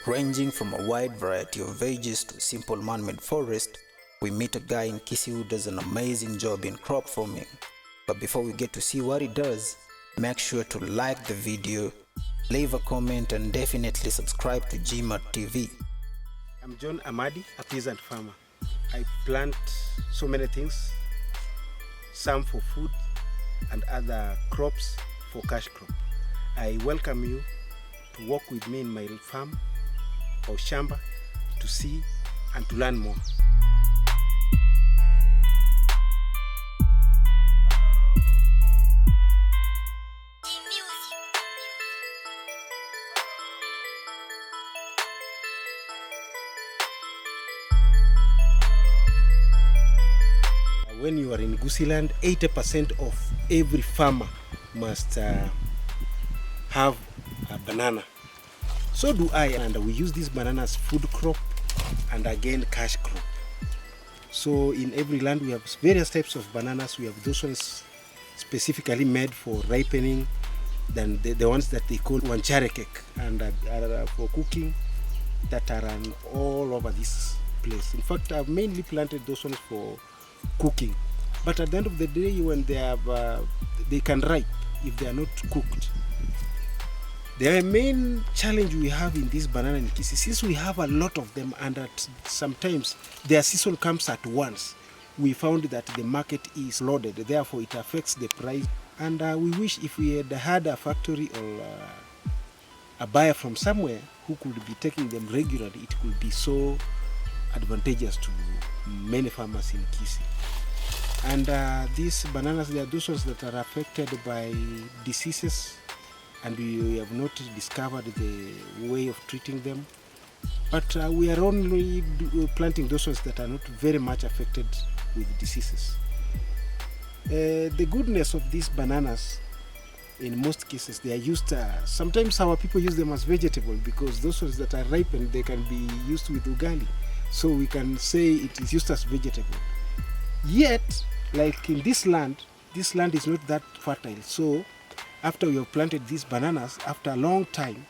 Ranging from a wide variety of veggies to simple man-made forest, we meet a guy in Kisii who does an amazing job in crop farming. But before we get to see what he does, make sure to like the video, leave a comment and definitely subscribe to GMAT TV. I'm John Amadi, a peasant farmer. I plant so many things, some for food and other crops for cash crop. I welcome you to walk with me in my farm or shamba to see and to learn more. When you are in Kisii land, 80% of every farmer must have a banana. So do I, and we use these bananas food crop and again cash crop. So in every land we have various types of bananas. We have those ones specifically made for ripening, then the ones that they call wanchare cake and are for cooking, that are all over this place. In fact, I've mainly planted those ones for cooking, but at the end of the day, when they have they can ripe if they are not cooked. The main challenge we have in this banana in Kisii, since we have a lot of them and that sometimes their season comes at once, we found that the market is loaded, therefore it affects the price. And we wish if we had a factory or a buyer from somewhere who could be taking them regularly, it could be so advantageous to many farmers in Kisii. And these bananas, they are those ones that are affected by diseases, and we have not discovered the way of treating them. But we are only planting those ones that are not very much affected with diseases. The goodness of these bananas, in most cases, they are used, sometimes our people use them as vegetable, because those ones that are ripened, they can be used with ugali. So we can say it is used as vegetable. Yet, like in this land is not that fertile. So after we have planted these bananas, after a long time,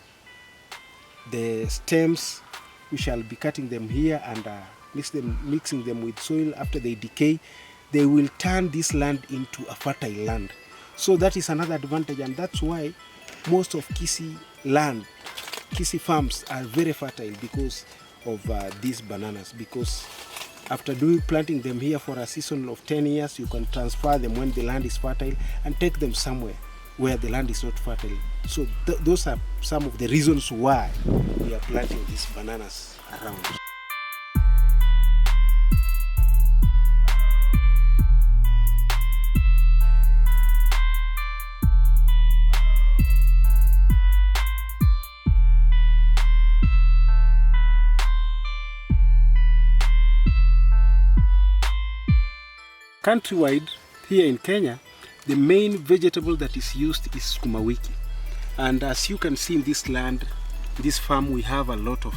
the stems, we shall be cutting them here and mixing them with soil. After they decay, they will turn this land into a fertile land. So that is another advantage, and that's why most of Kisii farms are very fertile because of these bananas. Because after planting them here for a season of 10 years, you can transfer them when the land is fertile and take them somewhere where the land is not fertile. So those are some of the reasons why we are planting these bananas around. Countrywide, here in Kenya, the main vegetable that is used is Kumawiki. And as you can see in this land, this farm, we have a lot of,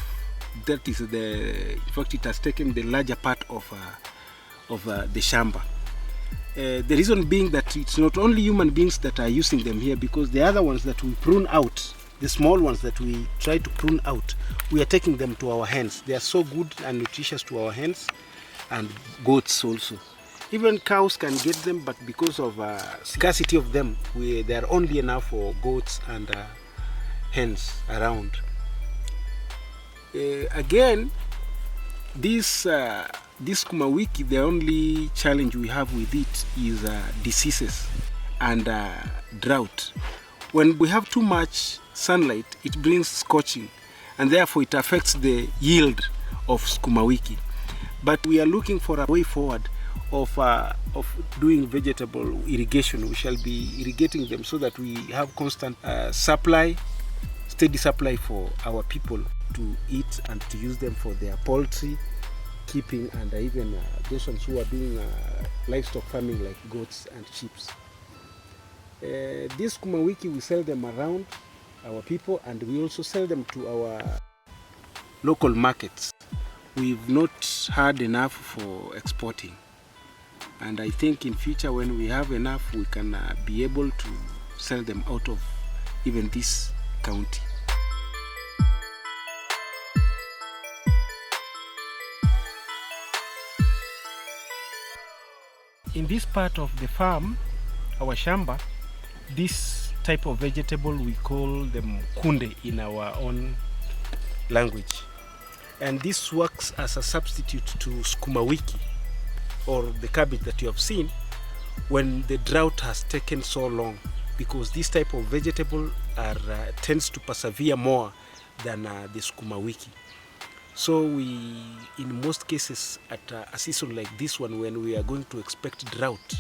that is in fact it has taken the larger part of the shamba. The reason being that it's not only human beings that are using them here, because the other ones that we prune out, the small ones that we try to prune out, we are taking them to our hens. They are so good and nutritious to our hens and goats also. Even cows can get them, but because of scarcity of them, they are only enough for goats and hens around. Again, this Kumawiki, the only challenge we have with it is diseases and drought. When we have too much sunlight, it brings scorching, and therefore it affects the yield of Kumawiki. But we are looking for a way forward of doing vegetable irrigation. We shall be irrigating them so that we have constant steady supply for our people to eat and to use them for their poultry keeping, and even those ones who are doing livestock farming like goats and sheep. These Kumawiki, we sell them around our people, and we also sell them to our local markets. We've not had enough for exporting. And I think in future, when we have enough, we can be able to sell them out of even this county. in this part of the farm, our shamba, this type of vegetable we call them Kunde in our own language. And this works as a substitute to Kumawiki, or the cabbage that you have seen, when the drought has taken so long, because this type of vegetable tends to persevere more than the Kumawiki. So we, in most cases, at a season like this one, when we are going to expect drought,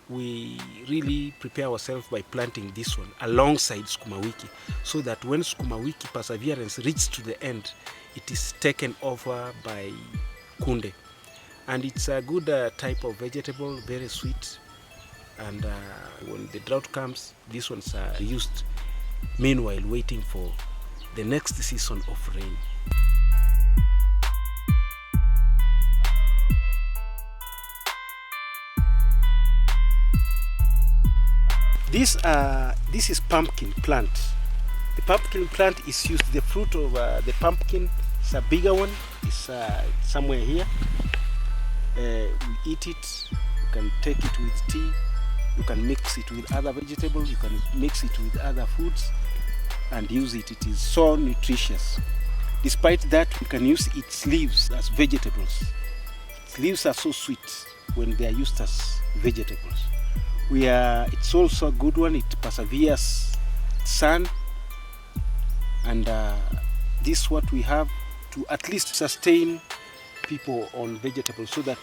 we really prepare ourselves by planting this one alongside Kumawiki, so that when Kumawiki perseverance reaches to the end, it is taken over by Kunde. And it's a good type of vegetable, very sweet. And when the drought comes, these ones are used, meanwhile waiting for the next season of rain. This is pumpkin plant. The pumpkin plant is used, the fruit of the pumpkin is a bigger one, it's somewhere here. We eat it, you can take it with tea, you can mix it with other vegetables, you can mix it with other foods and use it. It is so nutritious. Despite that, you can use its leaves as vegetables. Its leaves are so sweet when they are used as vegetables. It's also a good one, it perseveres sun, and this is what we have to at least sustain people on vegetables, so that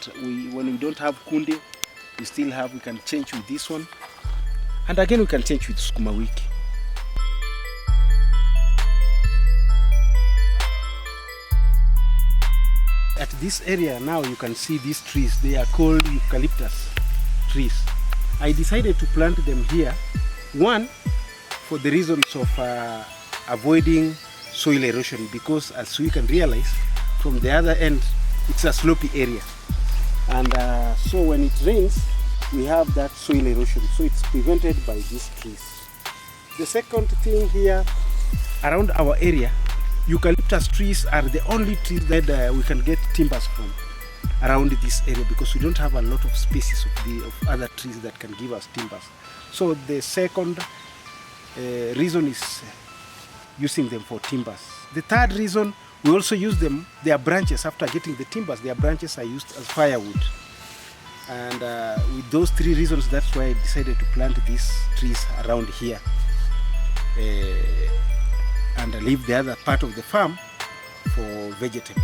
when we don't have Kunde, we can change with this one, and again we can change with Kumawiki. At this area now you can see these trees, they are called Eucalyptus trees. I decided to plant them here, one, for the reasons of avoiding soil erosion, because as we can realize, from the other end it's a slopy area, and so when it rains we have that soil erosion, so it's prevented by these trees. The second thing here, around our area, eucalyptus trees are the only trees that we can get timbers from around this area, because we don't have a lot of species of other trees that can give us timbers. So the second reason is using them for timbers. The third reason, we also use them, their branches, after getting the timbers, their branches are used as firewood. And with those three reasons, that's why I decided to plant these trees around here and leave the other part of the farm for vegetable.